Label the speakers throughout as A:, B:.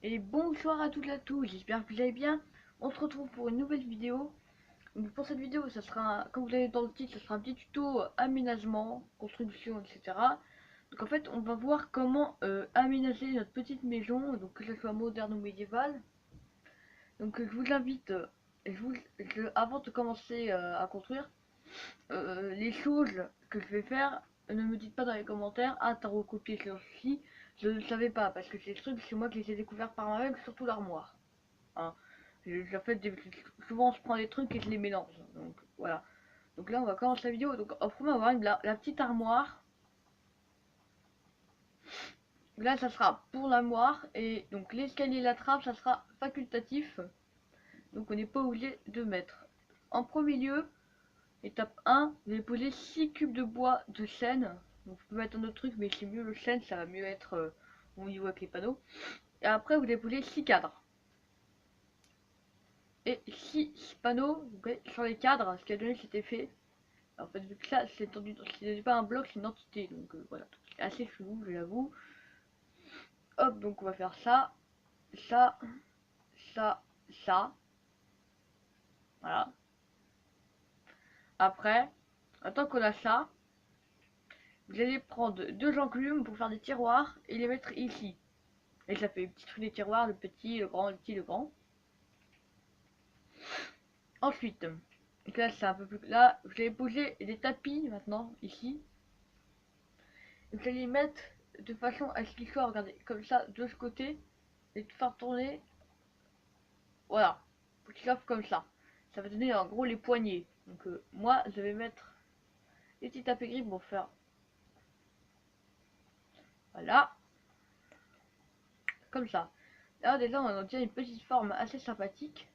A: Et bonsoir à toutes et à tous, j'espère que vous allez bien. On se retrouve pour une nouvelle vidéo. Donc pour cette vidéo, ça sera, comme vous l'avez dans le titre, ça sera un petit tuto aménagement, construction, etc. Donc en fait, on va voir comment aménager notre petite maison, donc que ce soit moderne ou médiévale. Donc je vous invite, avant de commencer à construire, les choses que je vais faire, ne me dites pas dans les commentaires, ah t'as recopié ceci, je ne savais pas, parce que ces trucs, c'est moi qui les ai découverts par moi-même, surtout l'armoire. Hein. En fait, souvent je prends des trucs et je les mélange, donc voilà. Donc là on va commencer la vidéo, donc en premier on va voir la petite armoire. Là ça sera pour l'armoire, et donc l'escalier et la trappe ça sera facultatif, donc on n'est pas obligé de mettre. En premier lieu, étape 1, vous allez poser 6 cubes de bois de chêne. Donc vous pouvez mettre un autre truc, mais c'est mieux le chêne, ça va mieux être au niveau avec les panneaux. Et après vous allez poser 6 cadres. Et 6 panneaux okay, sur les cadres, ce qui a donné cet effet. En fait, vu que ça, c'est pas un bloc, c'est une entité. Donc voilà, c'est assez chelou, je l'avoue. Hop, donc on va faire ça, ça, ça, ça. Voilà. Après, tant qu'on a ça, vous allez prendre 2 enclumes pour faire des tiroirs et les mettre ici. Et ça fait le petit truc des tiroirs, le petit, le grand, le petit, le grand. Ensuite, donc là c'est un peu plus... Là, vous allez poser des tapis maintenant, ici. Et vous allez les mettre de façon à ce qu'ils soient, regardez, comme ça, de ce côté. Et de faire tourner. Voilà. Pour qu'ils soient comme ça. Ça va donner en gros les poignées. Donc moi, je vais mettre les petits tapis gris pour faire... Voilà. Comme ça. Là déjà on obtient une petite forme assez sympathique.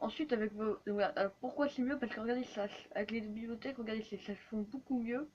A: Ensuite avec vos... Voilà. Alors, pourquoi c'est mieux? Parce que regardez ça, avec les bibliothèques, regardez ça se font beaucoup mieux.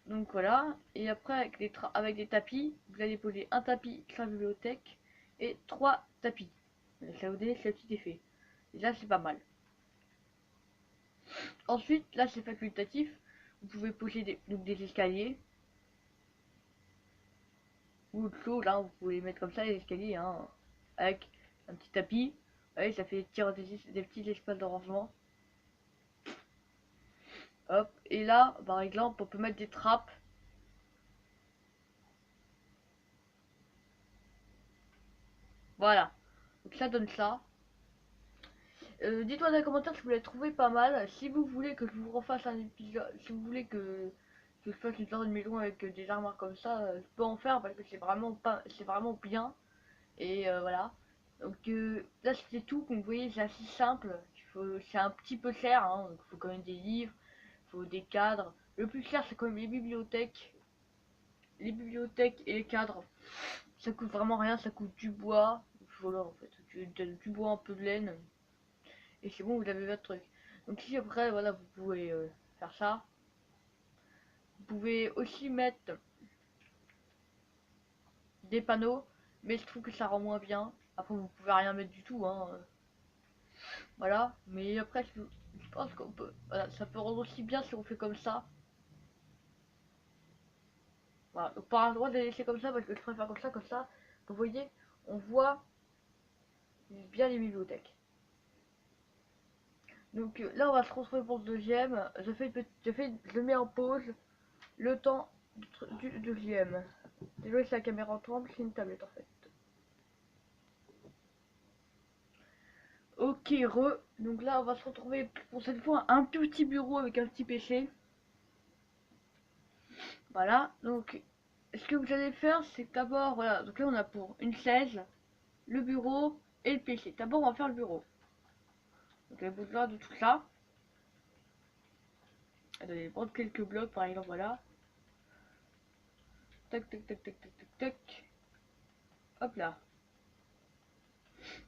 A: Donc voilà. Et après avec des tapis, vous allez poser un tapis sur la bibliothèque et 3 tapis. Ça vous donne ce petit effet. Et là c'est pas mal. Ensuite là c'est facultatif. Vous pouvez poser donc des escaliers. Ou autre chose, là vous pouvez les mettre comme ça les escaliers hein, avec un petit tapis. Ouais, ça fait tirer des petits espaces de rangement. Hop, et là, par exemple, on peut mettre des trappes. Voilà. Donc ça donne ça. Dites-moi dans les commentaires si vous l'avez trouvé pas mal. Si vous voulez que je vous refasse un épisode, si vous voulez que je fasse une sorte de maison avec des armoires comme ça, je peux en faire parce que c'est vraiment pas, c'est vraiment bien. Et voilà. Donc là c'était tout. Comme vous voyez, c'est assez simple. C'est un petit peu cher. Hein. Il faut quand même des livres, il faut des cadres. Le plus cher c'est quand même les bibliothèques. Les bibliothèques et les cadres. Ça coûte vraiment rien, ça coûte du bois. Voilà en fait, du bois, un peu de laine. Et c'est bon, vous avez votre truc. Donc ici après, voilà, vous pouvez faire ça. Vous pouvez aussi mettre des panneaux, mais je trouve que ça rend moins bien. Après, vous pouvez rien mettre du tout, hein. Voilà, mais après, je pense qu'on peut... Voilà, ça peut rendre aussi bien si on fait comme ça. Voilà, donc pas le droit de les laisser comme ça, parce que je préfère comme ça. Vous voyez, on voit bien les bibliothèques. Donc là on va se retrouver pour le deuxième. Je mets en pause le temps du deuxième. Désolé si la caméra tremble, c'est une tablette en fait. Ok donc là on va se retrouver pour cette fois un tout petit bureau avec un petit PC. Voilà, donc ce que vous allez faire c'est d'abord, voilà, donc là on a pour une chaise, le bureau et le PC. D'abord on va faire le bureau. Donc vous avez besoin de tout ça. Vous allez prendre quelques blocs par exemple, voilà. Tac tac tac tac tac tac tac. Hop là.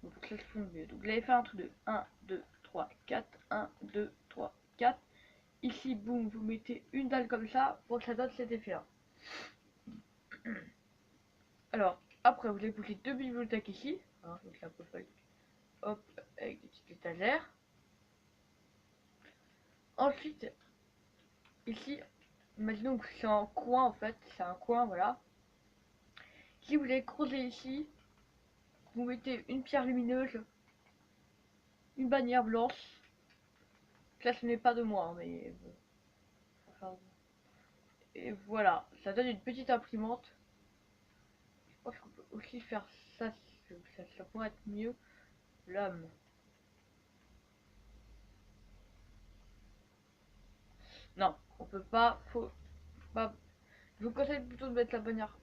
A: Donc ça se fond mieux. Donc vous allez faire un truc de 1, 2, 3, 4, 1, 2, 3, 4. Ici, boum, vous mettez une dalle comme ça pour que ça donne cet effet là. Alors, après vous allez pousser 2 bibliothèques ici. Hein, donc c'est un peu fun. Hop, avec des petites étagères. Ensuite, ici, imaginons que c'est un coin en fait. C'est un coin, voilà. Si vous allez creuser ici, vous mettez une pierre lumineuse, une bannière blanche. Là, ce n'est pas de moi, hein, mais enfin, et voilà, ça donne une petite imprimante. Je pense qu'on peut aussi faire ça, ça pourrait être mieux. L'homme. Non, on peut pas, faut pas. Je vous conseille plutôt de mettre la bannière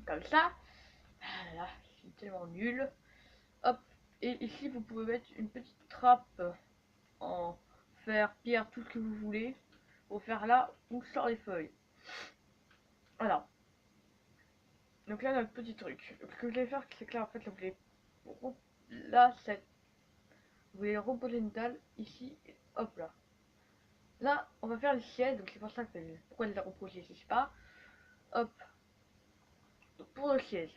A: comme ça. Ah là, c'est tellement nul. Hop, et ici vous pouvez mettre une petite trappe en fer, pierre, tout ce que vous voulez, pour faire là où sort les feuilles. Voilà. Donc là, notre petit truc. Ce que je vais faire, c'est que là, en fait, là, là, vous voulez reposer une dalle ici, et hop là. Là, on va faire le siège, donc c'est pour ça que pourquoi je l'ai reposé, je sais pas. Hop. Donc pour le siège.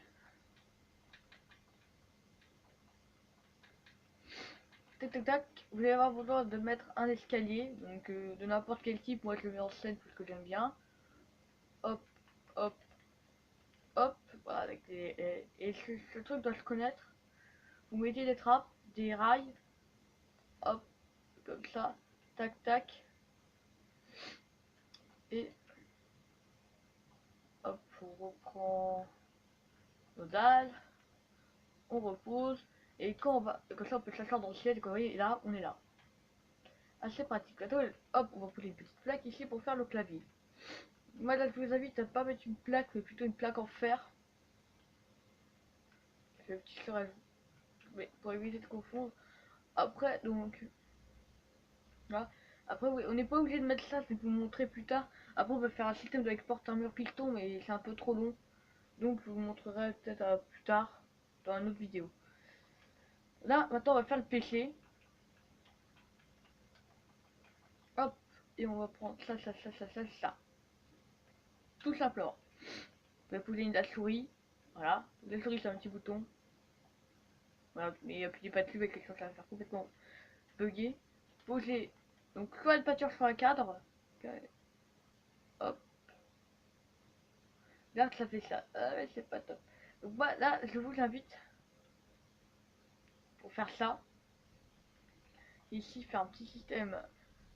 A: Tac tac tac, vous allez avoir besoin de mettre un escalier, donc de n'importe quel type. Moi, je le mets en scène parce que j'aime bien. Hop, hop, hop. Voilà, avec et ce truc doit se connaître. Vous mettez des trappes, des rails. Hop, comme ça. Tac tac. Et hop, on reprend nos dalles. On repose. Et quand on va, comme ça on peut s'asseoir dans le ciel, vous voyez, et là, on est là. Assez pratique. Attends, hop, on va poser une petite plaque ici pour faire le clavier. Moi là, je vous invite à pas mettre une plaque, mais plutôt une plaque en fer. C'est le petit sur mais pour éviter de confondre. Après, donc, là. Après, oui, on n'est pas obligé de mettre ça, je vais vous montrer plus tard. Après, on va faire un système de porte un mur piston, mais c'est un peu trop long. Donc, je vous montrerai peut-être plus tard, dans une autre vidéo. Là, maintenant, on va faire le PC. Hop, et on va prendre ça, ça, ça, ça, ça, ça. Tout simplement. Vous pouvez poser une la souris. Voilà. La souris, c'est un petit bouton. Voilà, mais appuyez pas dessus avec les choses, ça va faire complètement bugger. Poser. Donc, soit une peinture sur un cadre. Hop. Là, ça fait ça. Ah ouais, c'est pas top. Donc, moi, là, je vous invite pour faire ça. Ici, faire un petit système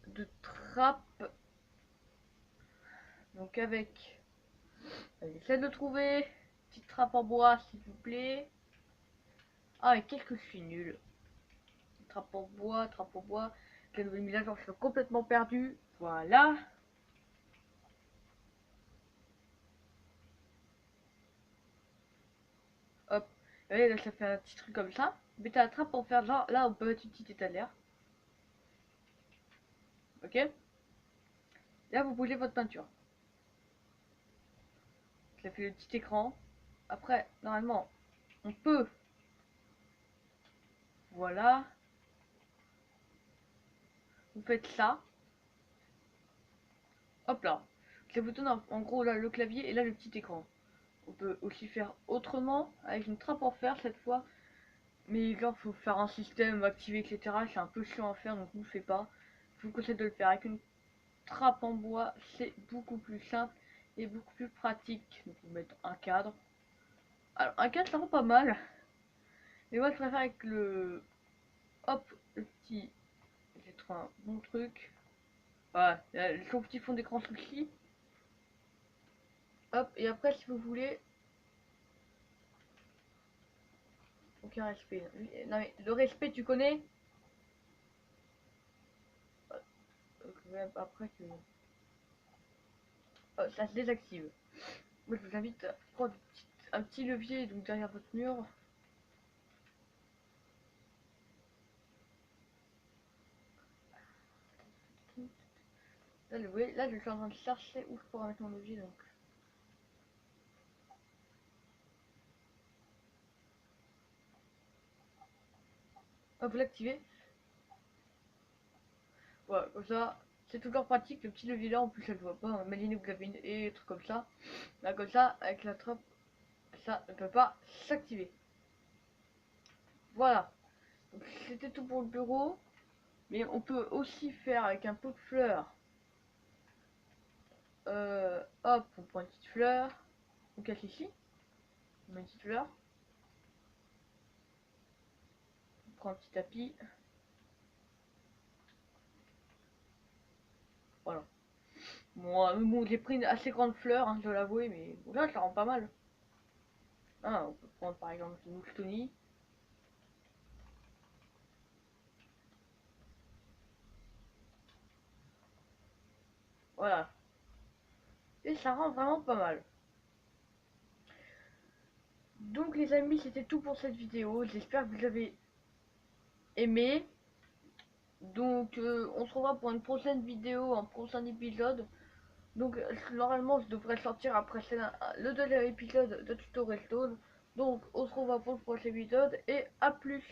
A: de trappe. Donc, avec. J'essaie de trouver. Petite trappe en bois, s'il vous plaît. Ah, et qu'est-ce que je suis nul. Trappe en bois, trappe en bois. Quelle nouvelle mise à jour, je suis complètement perdu. Voilà. Hop. Vous voyez, là, ça fait un petit truc comme ça. Mettez la trappe pour faire genre. Là, on peut mettre une petite étagère. Ok. Là, vous bougez votre peinture. Ça fait le petit écran. Après, normalement, on peut. Voilà. Vous faites ça. Hop là. Ça vous donne en gros là le clavier et là le petit écran. On peut aussi faire autrement avec une trappe en fer cette fois. Mais genre faut faire un système activé etc. C'est un peu chiant à faire donc je ne fais pas. Je vous conseille de le faire avec une trappe en bois. C'est beaucoup plus simple et beaucoup plus pratique. Donc vous mettre un cadre. Alors un cadre ça rend pas mal. Mais moi je préfère avec le. Hop, le petit. J'ai trouvé un bon truc. Voilà, son petit fond d'écran souci. Hop, et après si vous voulez. Aucun respect. Non mais le respect tu connais. Après que. Ça se désactive. Moi je vous invite à prendre un petit levier donc derrière votre mur. Là, vous voyez, là je suis en train de chercher où je pourrais mettre mon levier donc. Hop, vous l'activez. Voilà, comme ça, c'est toujours pratique. Le petit levier là, en plus, ça ne voit pas. Imaginez que vous avez une et des trucs comme ça. Là, comme ça, avec la trappe, ça ne peut pas s'activer. Voilà. Donc, c'était tout pour le bureau. Mais on peut aussi faire avec un pot de fleurs. Hop, on prend une petite fleur. On cache ici. On met une petite fleur. prends un petit tapis. Voilà. Bon, j'ai pris une assez grande fleur, hein, je dois l'avouer, mais là, ça rend pas mal. Ah, on peut prendre par exemple une mouche Tony. Voilà. Et ça rend vraiment pas mal. Donc les amis, c'était tout pour cette vidéo. J'espère que vous avez aimé. Donc on se revoit pour une prochaine vidéo, un prochain épisode. Donc normalement je devrais sortir après le deuxième épisode de Tuto Redstone. Donc on se revoit pour le prochain épisode et à plus.